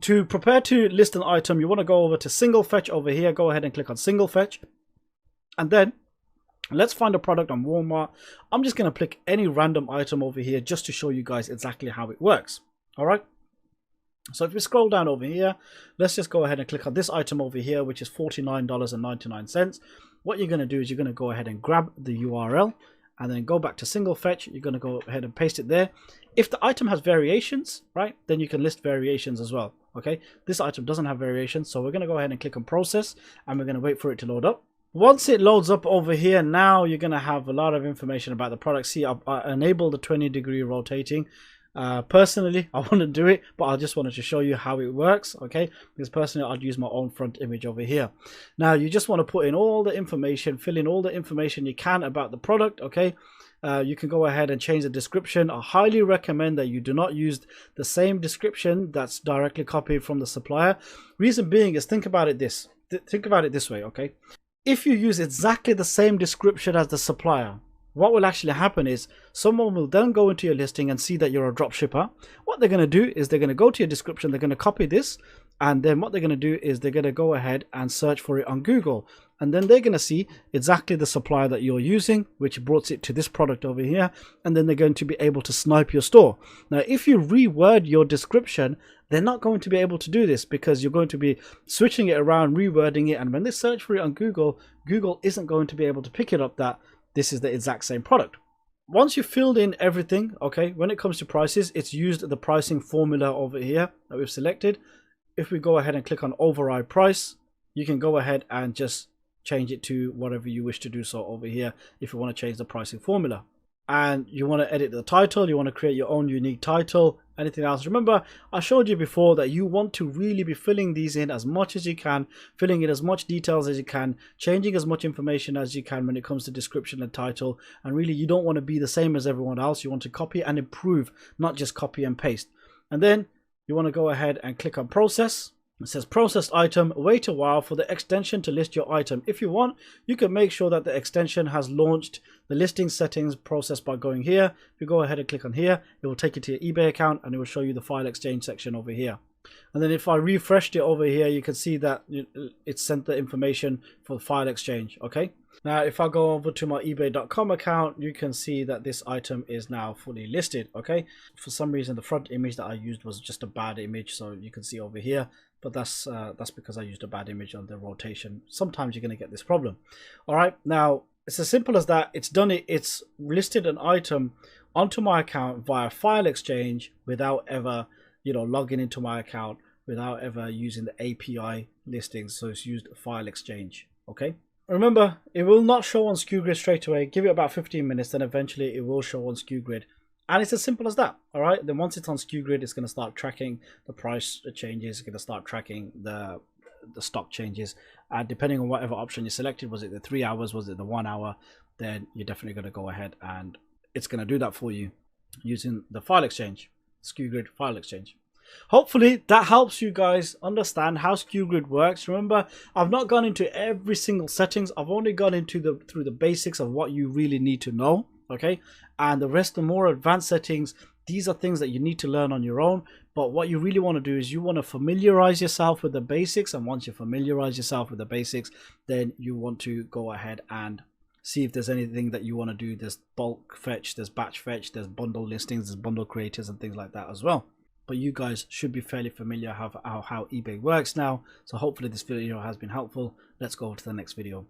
To prepare to list an item, you want to go over to single fetch over here. Go ahead and click on single fetch. And then let's find a product on Walmart. I'm just going to pick any random item over here just to show you guys exactly how it works. All right. So if we scroll down over here, let's just go ahead and click on this item over here, which is $49.99. What you're going to do is you're going to go ahead and grab the URL and then go back to single fetch. You're going to go ahead and paste it there. If the item has variations, right, then you can list variations as well. Okay, this item doesn't have variations, so we're going to go ahead and click on process and we're going to wait for it to load up. Once it loads up over here, now you're going to have a lot of information about the product. See, I enabled the 20-degree rotating. Personally, I wouldn't do it, but I just wanted to show you how it works, okay? Because personally, I'd use my own front image over here. Now, you just want to put in all the information, fill in all the information you can about the product, okay? You can go ahead and change the description. I highly recommend that you do not use the same description that's directly copied from the supplier. Reason being is, think about it this way, okay? If you use exactly the same description as the supplier, what will actually happen is someone will then go into your listing and see that you're a drop shipper. What they're going to do is they're going to go to your description, they're going to copy this, and then what they're going to do is they're going to go ahead and search for it on Google. And then they're going to see exactly the supplier that you're using, which brought it to this product over here. And then they're going to be able to snipe your store. Now, if you reword your description, they're not going to be able to do this because you're going to be switching it around, rewording it. And when they search for it on Google, Google isn't going to be able to pick it up that this is the exact same product. Once you've filled in everything, okay, when it comes to prices, it's used the pricing formula over here that we've selected. If we go ahead and click on override price, you can go ahead and just change it to whatever you wish to do so over here if you want to change the pricing formula. And you want to edit the title, you want to create your own unique title, anything else. Remember, I showed you before that you want to really be filling these in as much as you can, filling in as much details as you can, changing as much information as you can when it comes to description and title. And really, you don't want to be the same as everyone else. You want to copy and improve, not just copy and paste. And then you want to go ahead and click on process. It says processed item, wait a while for the extension to list your item. If you want, you can make sure that the extension has launched the listing settings process by going here. If you go ahead and click on here, it will take you to your eBay account and it will show you the file exchange section over here. And then if I refreshed it over here, you can see that it sent the information for the file exchange, okay? Now, if I go over to my ebay.com account, you can see that this item is now fully listed, okay? For some reason, the front image that I used was just a bad image, so you can see over here. But that's because I used a bad image on the rotation. Sometimes you're going to get this problem. All right, now it's as simple as that. It's done it. It's listed an item onto my account via file exchange without ever, logging into my account, without ever using the API listings. So it's used file exchange. Okay. Remember, it will not show on SKUGrid straight away. Give it about 15 minutes, then eventually it will show on SKUGrid. And it's as simple as that, all right? Then once it's on SKUGrid, it's going to start tracking the price changes. It's going to start tracking the stock changes. And depending on whatever option you selected, was it the 3 hours, was it the 1 hour, then you're definitely going to go ahead and it's going to do that for you using the file exchange, SKUGrid file exchange. Hopefully that helps you guys understand how SKUGrid works. Remember, I've not gone into every single settings. I've only gone into through the basics of what you really need to know. Okay, and the rest, the more advanced settings, these are things that you need to learn on your own. But what you really want to do is you want to familiarize yourself with the basics, and once you familiarize yourself with the basics, then you want to go ahead and see if there's anything that you want to do. There's bulk fetch, there's batch fetch, there's bundle listings, there's bundle creators and things like that as well. But you guys should be fairly familiar how eBay works now. So hopefully this video has been helpful. Let's go to the next video.